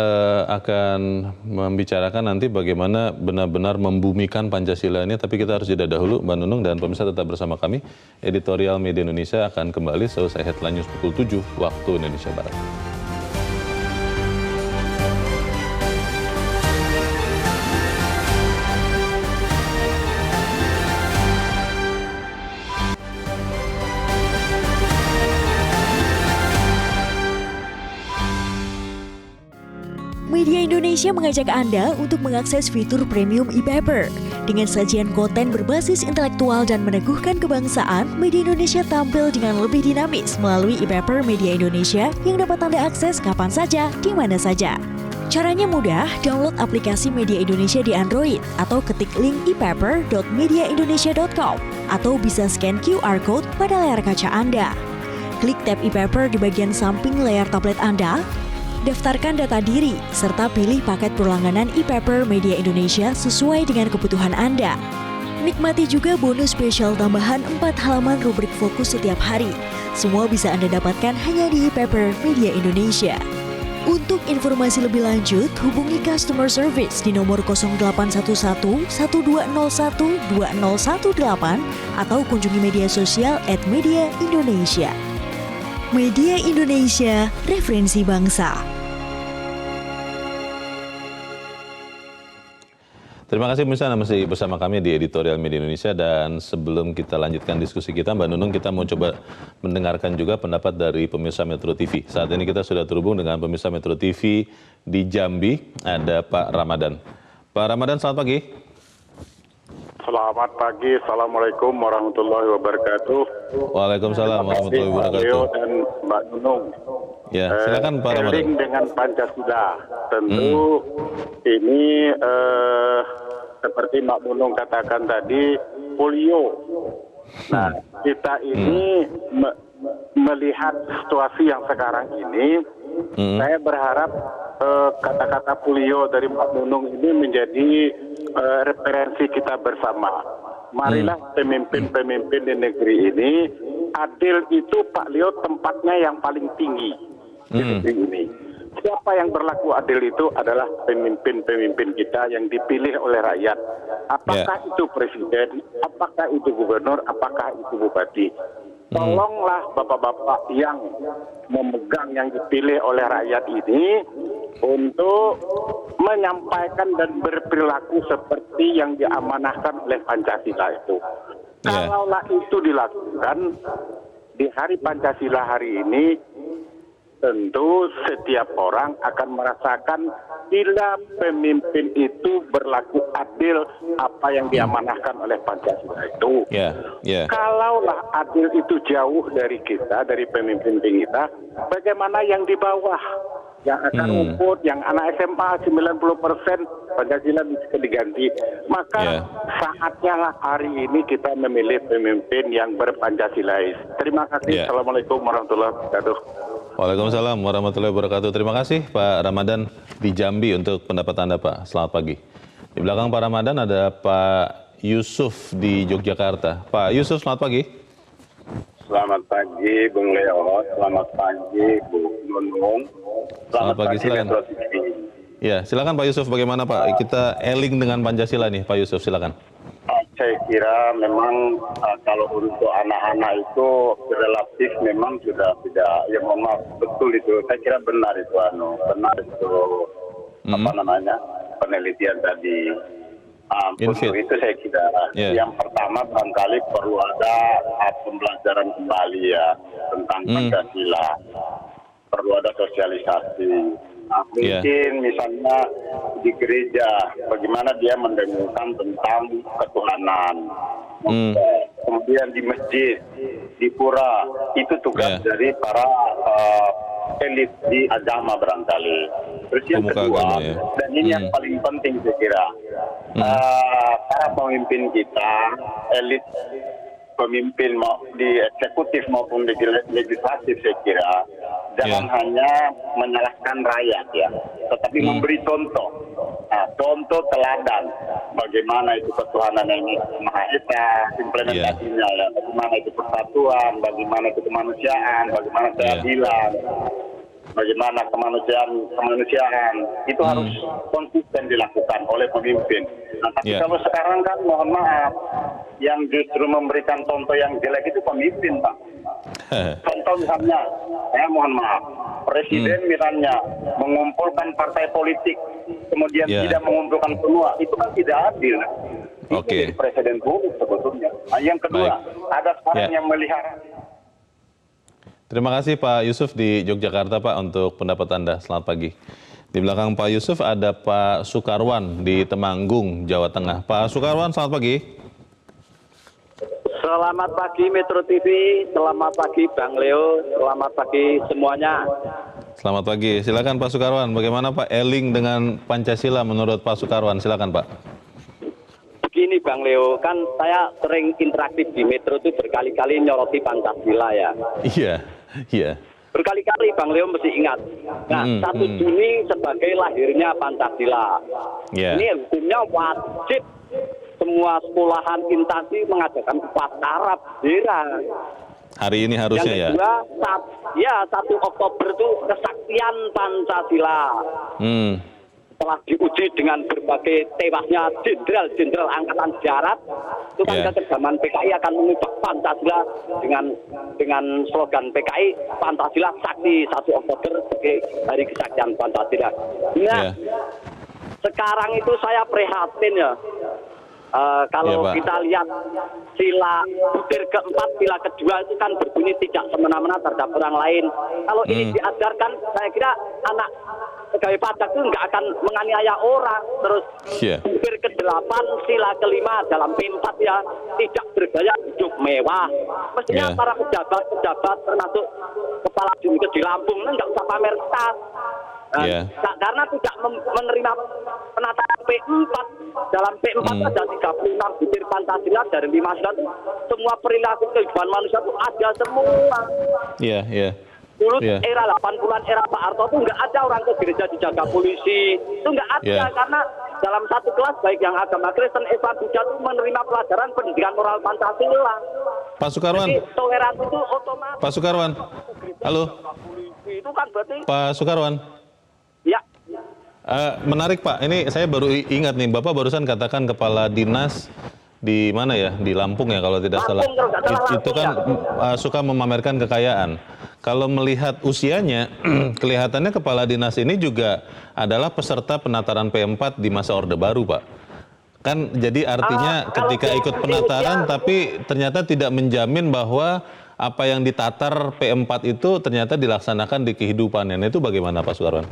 akan membicarakan nanti bagaimana benar-benar membumikan Pancasila ini, tapi kita harus jeda dahulu, Mbak Nunung, dan pemirsa tetap bersama kami. Editorial Media Indonesia akan kembali selesai headline news pukul 7 waktu Indonesia Barat. Media Indonesia mengajak Anda untuk mengakses fitur premium e-paper. Dengan sajian konten berbasis intelektual dan meneguhkan kebangsaan, Media Indonesia tampil dengan lebih dinamis melalui e-paper Media Indonesia yang dapat Anda akses kapan saja, di mana saja. Caranya mudah, download aplikasi Media Indonesia di Android atau ketik link e-paper.mediaindonesia.com atau bisa scan QR Code pada layar kaca Anda. Klik tab e-paper di bagian samping layar tablet Anda, daftarkan data diri, serta pilih paket berlangganan e-paper Media Indonesia sesuai dengan kebutuhan Anda. Nikmati juga bonus spesial tambahan 4 halaman rubrik fokus setiap hari. Semua bisa Anda dapatkan hanya di e-paper Media Indonesia. Untuk informasi lebih lanjut, hubungi customer service di nomor 0811 1201 2018 atau kunjungi media sosial @Media Indonesia. Media Indonesia, referensi bangsa. Terima kasih pemirsa, Anda masih bersama kami di Editorial Media Indonesia, dan sebelum kita lanjutkan diskusi kita, Mbak Nunung, kita mau coba mendengarkan juga pendapat dari pemirsa Metro TV. Saat ini kita sudah terhubung dengan pemirsa Metro TV di Jambi, ada Pak Ramadan. Pak Ramadan, selamat pagi. Selamat pagi, Assalamualaikum warahmatullahi wabarakatuh. Waalaikumsalam warahmatullahi wabarakatuh. Dan Mbak Nunung. Ya, silakan Pak Ramadan. Dengan Pancasila, tentu ini seperti Mbak Nunung katakan tadi, polio. Nah, kita ini melihat situasi yang sekarang ini, saya berharap kata-kata polio dari Mbak Nunung ini menjadi referensi kita bersama. Marilah pemimpin-pemimpin di negeri ini, adil itu Pak Leo tempatnya yang paling tinggi di negeri ini. Siapa yang berlaku adil itu adalah pemimpin-pemimpin kita yang dipilih oleh rakyat. Apakah itu presiden, apakah itu gubernur, apakah itu bupati. Tolonglah bapak-bapak yang memegang yang dipilih oleh rakyat ini untuk menyampaikan dan berperilaku seperti yang diamanahkan oleh Pancasila itu. Kalaulah itu dilakukan di hari Pancasila hari ini, tentu setiap orang akan merasakan bila pemimpin itu berlaku adil apa yang diamanahkan oleh Pancasila itu. Kalaulah adil itu jauh dari kita, dari pemimpin kita, bagaimana yang di bawah? Yang akan rumput, yang anak SMA 90% Pancasila bisa diganti. Maka saatnya lah hari ini kita memilih pemimpin yang berpancasilais. Terima kasih. Assalamualaikum warahmatullahi wabarakatuh. Waalaikumsalam warahmatullahi wabarakatuh. Terima kasih Pak Ramadan di Jambi untuk pendapat Anda, Pak. Selamat pagi. Di belakang Pak Ramadan ada Pak Yusuf di Yogyakarta. Pak Yusuf, selamat pagi. Selamat pagi, Bung Leo. Selamat pagi, Bu Nunung. Selamat pagi, silakan. Metro TV. Ya, silakan Pak Yusuf. Bagaimana Pak? Kita eling dengan Pancasila nih, Pak Yusuf. Silakan. Saya kira memang kalau untuk anak-anak itu relatif memang sudah tidak, ya mohon maaf, betul itu. Saya kira benar itu, benar itu penelitian tadi. Untuk itu saya kira yang pertama barangkali perlu ada pembelajaran kembali ya tentang Pancasila. Perlu ada sosialisasi. Mungkin misalnya di gereja, bagaimana dia mendengungkan tentang ketuhanan. Kemudian di masjid, di pura, itu tugas dari para elit di agama barangkali. Terus yang kedua, dan ini yang paling penting saya kira, para pemimpin kita, elit pemimpin di eksekutif maupun di legislatif saya kira, jangan hanya menyalahkan rakyat ya, tetapi memberi contoh. Nah, contoh teladan bagaimana itu ketuhanan ini Maha Esa, implementasinya ya, bagaimana itu persatuan, bagaimana itu kemanusiaan, bagaimana keadilan, bagaimana kemanusiaan itu harus konsisten dilakukan oleh pemimpin. Nah, tapi kalau sekarang kan mohon maaf, yang justru memberikan contoh yang jelek itu pemimpin, Pak. Contoh misalnya, mohon maaf, presiden misalnya mengumpulkan partai politik, kemudian tidak mengumpulkan semua, itu kan tidak adil. Itu jadi presiden buruk sebetulnya. Nah, yang kedua, ada sekarang yang melihara. Terima kasih Pak Yusuf di Yogyakarta Pak untuk pendapat Anda. Selamat pagi. Di belakang Pak Yusuf ada Pak Sukarwan di Temanggung, Jawa Tengah. Pak Sukarwan, selamat pagi. Selamat pagi Metro TV, selamat pagi Bang Leo, selamat pagi semuanya. Selamat pagi. Silakan Pak Sukarwan. Bagaimana Pak eling dengan Pancasila menurut Pak Sukarwan? Silakan Pak. Begini Bang Leo, kan saya sering interaktif di Metro itu berkali-kali nyoroti Pancasila ya. Iya. Berkali-kali Bang Leo mesti ingat. Nah, 1 Juni sebagai lahirnya Pancasila. Ini hukumnya wajib semua sekolahan instansi mengadakan upacara bendera. Hari ini harusnya yang kedua, 1 Oktober itu kesaktian Pancasila. Setelah diuji dengan berbagai tewasnya jenderal Angkatan Darat, itu kan kekejaman PKI akan mengubah Pancasila dengan slogan PKI, Pancasila Sakti 1 Oktober sebagai hari kesaktian Pancasila. Nah, sekarang itu saya prihatin ya. Kalau kita lihat sila butir keempat, sila kedua itu kan berbunyi tidak semena-mena terhadap orang lain. Kalau ini diajarkan, saya kira anak pegawai pajak itu nggak akan menganiaya orang. Terus butir ke-8, sila kelima dalam P4 ya, tidak bergaya hidup mewah. Mestinya para pejabat termasuk kepala dinkes di Lampung nggak usah pamer tas. Karena tidak menerima penataan P4. Dalam P4 ada 36 butir Pancasila dari 5 sila itu semua perilaku kehidupan manusia itu ada semua. Dulu era 80-an, era Pak Harto itu nggak ada orang ke gereja dijaga polisi. Itu nggak ada karena dalam satu kelas baik yang agama Kristen, Islam, Buddha itu menerima pelajaran pendidikan moral Pancasila. Pak Sukarwan. Jadi toleransi itu otomatis. Pak Sukarwan. Halo. Itu kan berarti. Pak Sukarwan. Ya. Menarik Pak, ini saya baru ingat nih, Bapak barusan katakan kepala dinas di mana ya, di Lampung ya kalau tidak salah. Itu kan suka memamerkan kekayaan. Kalau melihat usianya, kelihatannya kepala dinas ini juga adalah peserta penataran P4 di masa Orde Baru Pak. Kan jadi artinya ketika ikut penataran tapi ternyata tidak menjamin bahwa apa yang ditatar P4 itu ternyata dilaksanakan di kehidupannya. Nah, itu bagaimana Pak Sukarwan?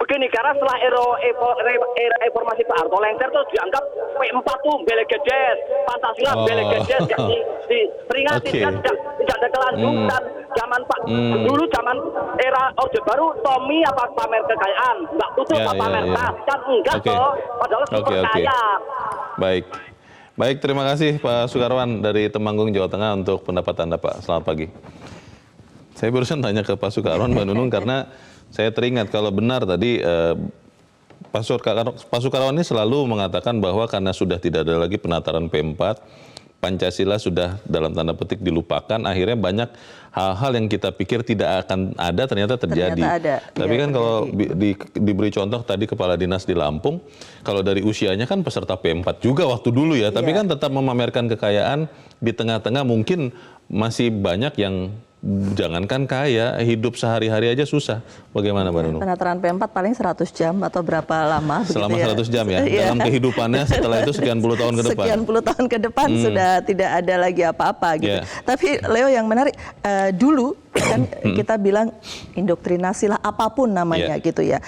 Begini, karena setelah era reformasi Pak Harto lengser itu dianggap P4 tuh belegedes, Pancasila belegedes, diperingati kan tidak ada kelanjutan. Zaman Pak dulu zaman era Orde Baru, Tommy apa pamer kekayaan, Mbak Tutu apa pamer tas, kan enggak toh, padahal super kaya. Baik, terima kasih Pak Sukarwan dari Temanggung, Jawa Tengah untuk pendapat Anda Pak. Selamat pagi. Saya barusan tanya ke Pak Sukarwan, Mbak Nunung, karena saya teringat kalau benar tadi Pak Sukarwan ini selalu mengatakan bahwa karena sudah tidak ada lagi penataran P4, Pancasila sudah dalam tanda petik dilupakan, akhirnya banyak hal-hal yang kita pikir tidak akan ada ternyata terjadi. Ternyata ada. Tapi Ya, kan kalau diberi contoh tadi Kepala Dinas di Lampung, kalau dari usianya kan peserta P4 juga waktu dulu ya, tapi kan tetap memamerkan kekayaan di tengah-tengah mungkin masih banyak yang jangankan kaya, hidup sehari-hari aja susah. Bagaimana Mbak Nunung? Penataran P4 paling 100 jam atau berapa lama? Selama begitu 100 jam ya? Dalam kehidupannya setelah itu sekian puluh tahun ke depan? Sekian puluh tahun ke depan sudah tidak ada lagi apa-apa gitu. Yeah. Tapi Leo yang menarik, dulu kan kita bilang indoktrinasi lah apapun namanya gitu ya.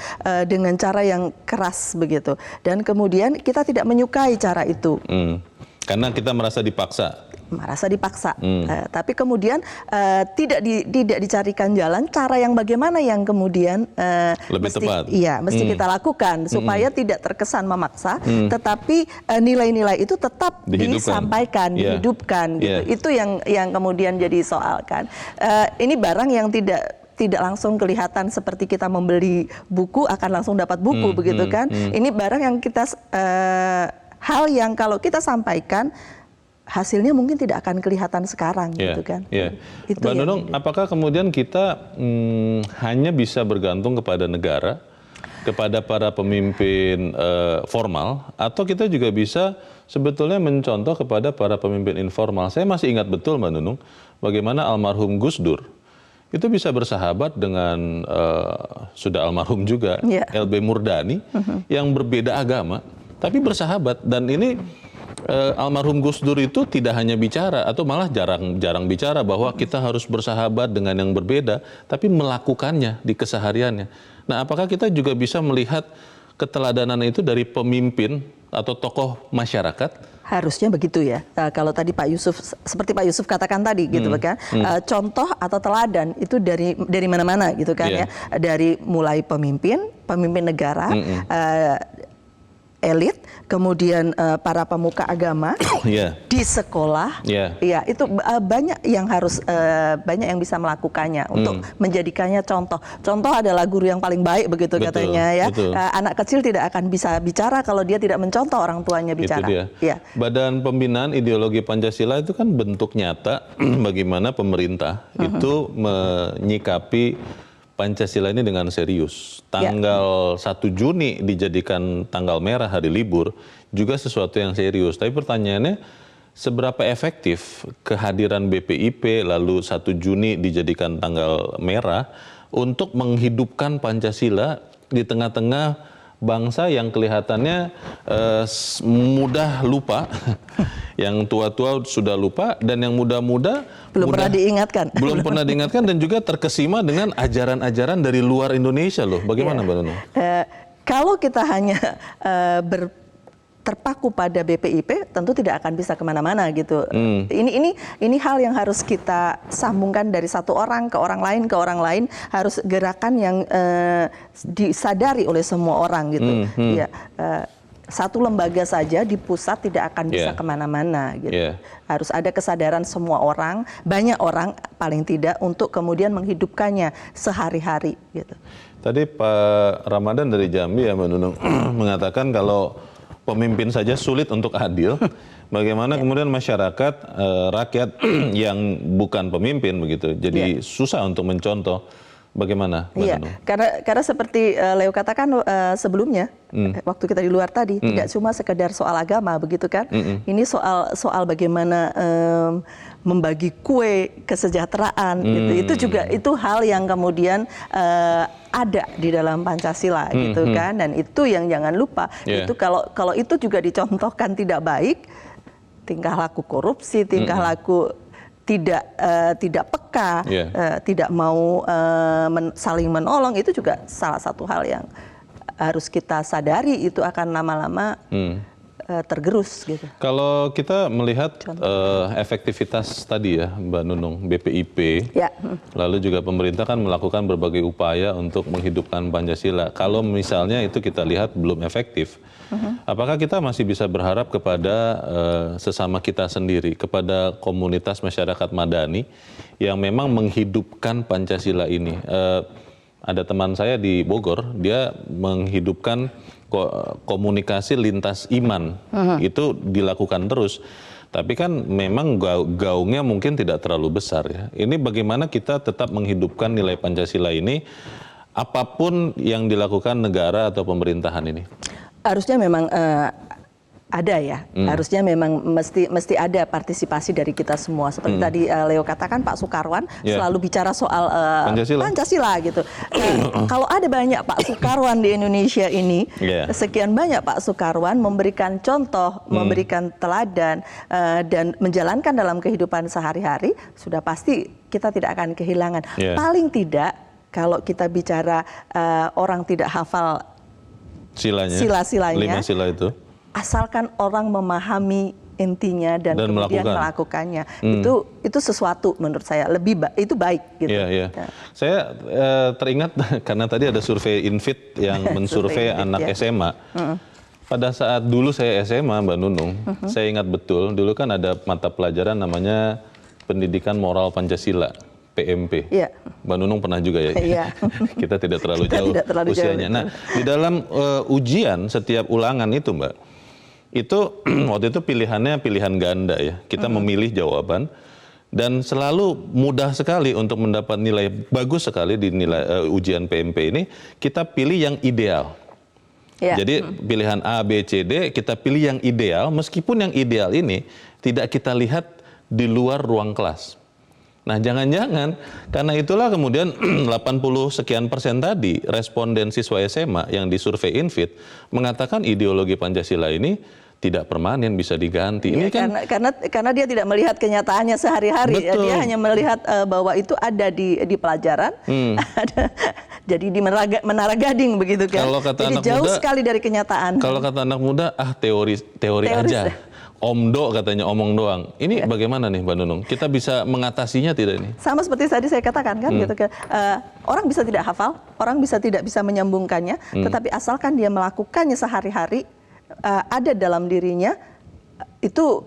Dengan cara yang keras begitu. Dan kemudian kita tidak menyukai cara itu. Karena kita merasa dipaksa. Tapi kemudian tidak dicarikan jalan cara yang bagaimana yang kemudian lebih tepat. Iya, mesti kita lakukan supaya tidak terkesan memaksa, tetapi nilai-nilai itu tetap disampaikan, dihidupkan gitu. Itu yang kemudian jadi soal kan. Ini barang yang tidak langsung kelihatan seperti kita membeli buku akan langsung dapat buku begitu kan. Ini barang yang kita hal yang kalau kita sampaikan hasilnya mungkin tidak akan kelihatan sekarang gitu kan. Itu Mbak Nunung, apakah kemudian kita hanya bisa bergantung kepada negara, kepada para pemimpin formal, atau kita juga bisa sebetulnya mencontoh kepada para pemimpin informal? Saya masih ingat betul Mbak Nunung, bagaimana almarhum Gus Dur itu bisa bersahabat dengan sudah almarhum juga LB Murdani yang berbeda agama, tapi bersahabat. Dan ini almarhum Gus Dur itu tidak hanya bicara atau malah jarang bicara bahwa kita harus bersahabat dengan yang berbeda, tapi melakukannya di kesehariannya. Nah, apakah kita juga bisa melihat keteladanan itu dari pemimpin atau tokoh masyarakat? Harusnya begitu ya. Kalau tadi Pak Yusuf, seperti Pak Yusuf katakan tadi gitu kan, contoh atau teladan itu dari mana-mana gitu kan ya. Dari mulai pemimpin negara, elit, kemudian para pemuka agama di sekolah, ya itu banyak yang harus banyak yang bisa melakukannya untuk menjadikannya contoh. Contoh adalah guru yang paling baik begitu katanya ya. Anak kecil tidak akan bisa bicara kalau dia tidak mencontoh orang tuanya bicara. Itu dia. Badan Pembinaan Ideologi Pancasila itu kan bentuk nyata bagaimana pemerintah itu menyikapi Pancasila ini dengan serius. Tanggal 1 Juni dijadikan tanggal merah, hari libur, juga sesuatu yang serius. Tapi pertanyaannya, seberapa efektif kehadiran BPIP lalu 1 Juni dijadikan tanggal merah untuk menghidupkan Pancasila di tengah-tengah bangsa yang kelihatannya mudah lupa, yang tua-tua sudah lupa, dan yang muda-muda belum pernah diingatkan dan juga terkesima dengan ajaran-ajaran dari luar Indonesia loh. Bagaimana Mbak Nunung? Kalau kita hanya terpaku pada BPIP, tentu tidak akan bisa kemana-mana gitu. Ini hal yang harus kita sambungkan dari satu orang ke orang lain, harus gerakan yang disadari oleh semua orang gitu. Satu lembaga saja di pusat tidak akan bisa kemana-mana gitu. Harus ada kesadaran semua orang, banyak orang paling tidak, untuk kemudian menghidupkannya sehari-hari gitu. Tadi Pak Ramadan dari Jambi ya Mbak Nunung mengatakan kalau pemimpin saja sulit untuk adil, bagaimana kemudian masyarakat, rakyat yang bukan pemimpin begitu, jadi susah untuk mencontoh. Bagaimana Mbak Nunung? Karena seperti Leo katakan sebelumnya, waktu kita di luar tadi, tidak cuma sekedar soal agama begitu kan, ini soal bagaimana membagi kue kesejahteraan gitu. Itu juga hal yang kemudian ada di dalam Pancasila gitu kan, dan itu yang jangan lupa itu kalau itu juga dicontohkan tidak baik, tingkah laku korupsi, tingkah laku tidak peka, tidak mau saling menolong, itu juga salah satu hal yang harus kita sadari, itu akan lama-lama tergerus gitu. Kalau kita melihat efektivitas tadi ya Mbak Nunung, BPIP, lalu juga pemerintah kan melakukan berbagai upaya untuk menghidupkan Pancasila. Kalau misalnya itu kita lihat belum efektif, apakah kita masih bisa berharap kepada sesama kita sendiri, kepada komunitas masyarakat madani yang memang menghidupkan Pancasila ini? Ada teman saya di Bogor, dia menghidupkan komunikasi lintas iman. Itu dilakukan terus. Tapi kan memang gaungnya mungkin tidak terlalu besar ya. Ini bagaimana kita tetap menghidupkan nilai Pancasila ini apapun yang dilakukan negara atau pemerintahan ini? Harusnya memang ada ya, harusnya memang mesti ada partisipasi dari kita semua. Seperti tadi Leo katakan, Pak Soekarwan selalu bicara soal Pancasila gitu. Kalau ada banyak Pak Soekarwan di Indonesia ini, sekian banyak Pak Soekarwan memberikan contoh, memberikan teladan, dan menjalankan dalam kehidupan sehari-hari, sudah pasti kita tidak akan kehilangan. Paling tidak kalau kita bicara orang tidak hafal sila-silanya, 5 sila itu, asalkan orang memahami intinya dan kemudian melakukannya, itu sesuatu menurut saya itu baik gitu. Ya. Saya teringat karena tadi ada survei Infit yang mensurvei anak SMA. Pada saat dulu saya SMA, Mbak Nunung, saya ingat betul dulu kan ada mata pelajaran namanya Pendidikan Moral Pancasila, PMP. Mbak Nunung pernah juga ya. Kita tidak terlalu jauh usianya. Nah, di dalam ujian setiap ulangan itu, Mbak, itu waktu itu pilihannya pilihan ganda ya. Kita memilih jawaban dan selalu mudah sekali untuk mendapat nilai bagus sekali di nilai ujian PMP ini. Kita pilih yang ideal. Jadi pilihan A, B, C, D kita pilih yang ideal, meskipun yang ideal ini tidak kita lihat di luar ruang kelas. Nah, jangan-jangan karena itulah kemudian 80 sekian persen tadi responden siswa SMA yang disurvei Infit mengatakan ideologi Pancasila ini tidak permanen, bisa diganti. Ini kan karena dia tidak melihat kenyataannya sehari-hari. Dia hanya melihat bahwa itu ada di pelajaran, jadi di Menara Gading begitu kan. Jadi jauh sekali dari kenyataan. Kalau kata anak muda, teori aja. Omdo katanya, omong doang. Ini bagaimana nih Mbak Nunung? Kita bisa mengatasinya tidak ini? Sama seperti tadi saya katakan kan, gitu kan. Orang bisa tidak hafal, orang tidak bisa menyambungkannya, tetapi asalkan dia melakukannya sehari-hari, ada dalam dirinya, itu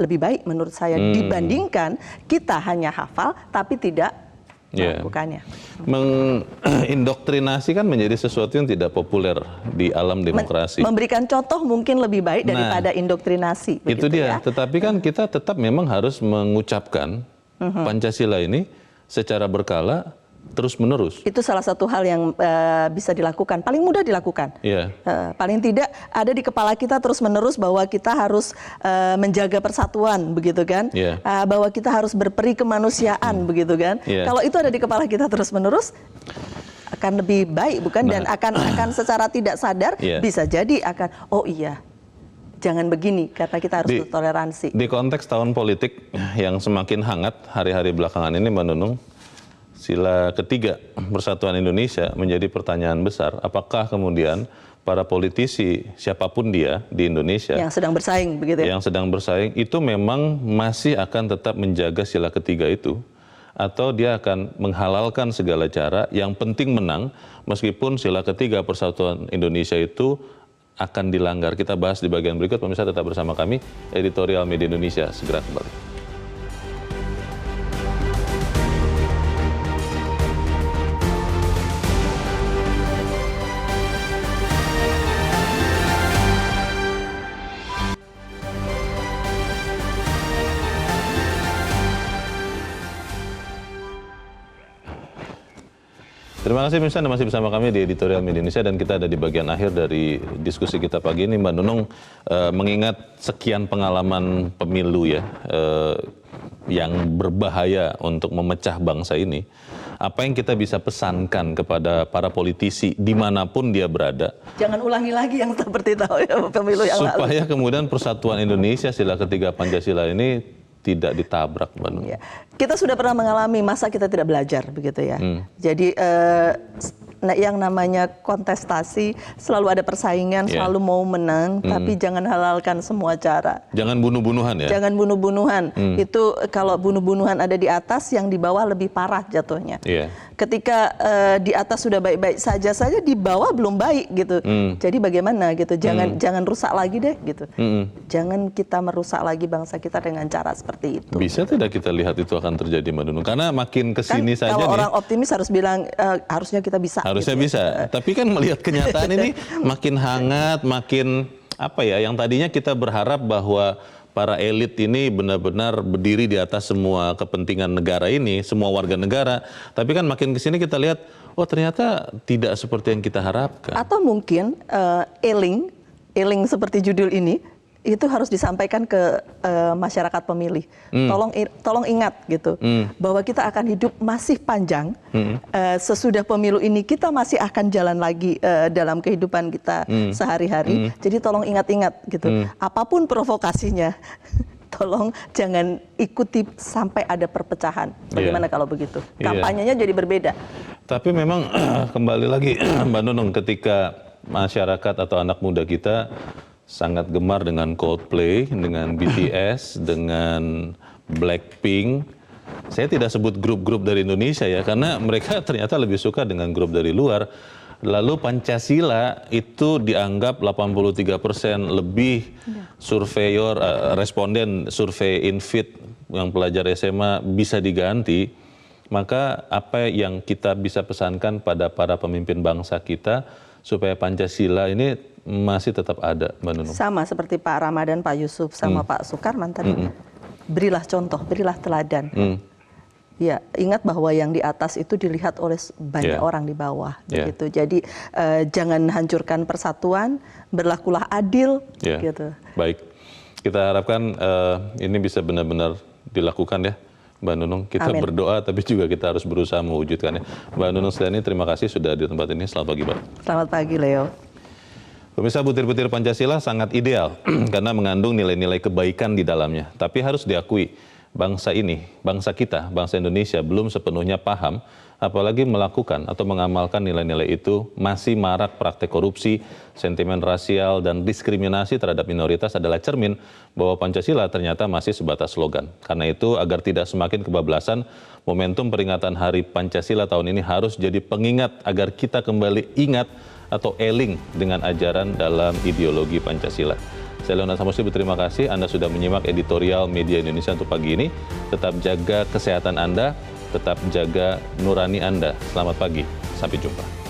lebih baik menurut saya dibandingkan kita hanya hafal tapi tidak melakukannya. Mengindoktrinasi kan menjadi sesuatu yang tidak populer di alam demokrasi. Memberikan contoh mungkin lebih baik daripada indoktrinasi. Itu dia. Tetapi kan kita tetap memang harus mengucapkan Pancasila ini secara berkala, terus-menerus. Itu salah satu hal yang bisa dilakukan, paling mudah dilakukan. Paling tidak ada di kepala kita terus-menerus bahwa kita harus menjaga persatuan, begitu kan? Bahwa kita harus berperi kemanusiaan, begitu kan? Kalau itu ada di kepala kita terus-menerus, akan lebih baik, bukan? Dan akan secara tidak sadar bisa jadi akan, oh iya, jangan begini, karena kita harus bertoleransi. Di konteks tahun politik yang semakin hangat hari-hari belakangan ini, Mbak Nunung, sila ketiga Persatuan Indonesia menjadi pertanyaan besar. Apakah kemudian para politisi siapapun dia di Indonesia yang sedang bersaing, begitu ya? Yang sedang bersaing itu memang masih akan tetap menjaga sila ketiga itu, atau dia akan menghalalkan segala cara, yang penting menang meskipun sila ketiga Persatuan Indonesia itu akan dilanggar. Kita bahas di bagian berikut. Pemirsa tetap bersama kami, Editorial Media Indonesia segera kembali. Terima kasih pemirsa, Anda masih bersama kami di Editorial Media Indonesia dan kita ada di bagian akhir dari diskusi kita pagi ini. Mbak Nunung, mengingat sekian pengalaman pemilu ya, yang berbahaya untuk memecah bangsa ini, apa yang kita bisa pesankan kepada para politisi dimanapun dia berada? Jangan ulangi lagi yang seperti pemilu yang lalu. Supaya kemudian persatuan Indonesia sila ketiga Pancasila ini tidak ditabrak, Mbak Nunung. Kita sudah pernah mengalami masa kita tidak belajar, begitu ya. Jadi yang namanya kontestasi selalu ada persaingan, selalu mau menang, tapi jangan halalkan semua cara. Jangan bunuh-bunuhan ya. Jangan bunuh-bunuhan. Itu kalau bunuh-bunuhan ada di atas, yang di bawah lebih parah jatuhnya. Ketika di atas sudah baik-baik saja di bawah belum baik gitu. Jadi bagaimana gitu? Jangan rusak lagi deh gitu. Jangan kita merusak lagi bangsa kita dengan cara seperti itu. Bisa tidak kita lihat itu akan terjadi, Mbak Nunung? Karena makin kesini saja kalau nih. orang optimis harus bilang harusnya kita bisa. Harusnya gitu. bisa. Tapi kan melihat kenyataan ini makin hangat, makin apa ya? Yang tadinya kita berharap bahwa para elit ini benar-benar berdiri di atas semua kepentingan negara ini, semua warga negara. Tapi kan makin kesini kita lihat, oh ternyata tidak seperti yang kita harapkan. Atau mungkin eling seperti judul ini, itu harus disampaikan ke masyarakat pemilih. Tolong ingat gitu, bahwa kita akan hidup masih panjang. Sesudah pemilu ini kita masih akan jalan lagi dalam kehidupan kita sehari-hari. Jadi tolong ingat-ingat gitu. Apapun provokasinya, tolong jangan ikuti sampai ada perpecahan. Bagaimana kalau begitu? Kampanyenya jadi berbeda. Tapi memang kembali lagi Mbak Nunung, ketika masyarakat atau anak muda kita sangat gemar dengan Coldplay, dengan BTS, dengan Blackpink. Saya tidak sebut grup-grup dari Indonesia ya, karena mereka ternyata lebih suka dengan grup dari luar. Lalu Pancasila itu dianggap 83% lebih surveyor, responden survei Infit yang pelajar SMA bisa diganti. Maka apa yang kita bisa pesankan pada para pemimpin bangsa kita supaya Pancasila ini masih tetap ada, Mbak Nunung? Sama seperti Pak Ramadan, Pak Yusuf, sama Pak Sukarman tadi. Berilah contoh, berilah teladan. Ya, ingat bahwa yang di atas itu dilihat oleh banyak orang di bawah. Gitu. Jadi jangan hancurkan persatuan, berlakulah adil. Gitu. Baik, kita harapkan ini bisa benar-benar dilakukan ya, Mbak Nunung. Kita berdoa, tapi juga kita harus berusaha mewujudkannya. Mbak Nunung Setiani, terima kasih sudah di tempat ini. Selamat pagi, Mbak. Selamat pagi, Leo. Pemirsa, butir-butir Pancasila sangat ideal karena mengandung nilai-nilai kebaikan di dalamnya. Tapi harus diakui, bangsa ini, bangsa kita, bangsa Indonesia belum sepenuhnya paham, apalagi melakukan atau mengamalkan nilai-nilai itu. Masih marak praktek korupsi, sentimen rasial, dan diskriminasi terhadap minoritas adalah cermin bahwa Pancasila ternyata masih sebatas slogan. Karena itu, agar tidak semakin kebablasan, momentum peringatan Hari Pancasila tahun ini harus jadi pengingat agar kita kembali ingat atau eling dengan ajaran dalam ideologi Pancasila. Saya Leonard Samusi berterima kasih Anda sudah menyimak editorial Media Indonesia untuk pagi ini. Tetap jaga kesehatan Anda, tetap jaga nurani Anda. Selamat pagi, sampai jumpa.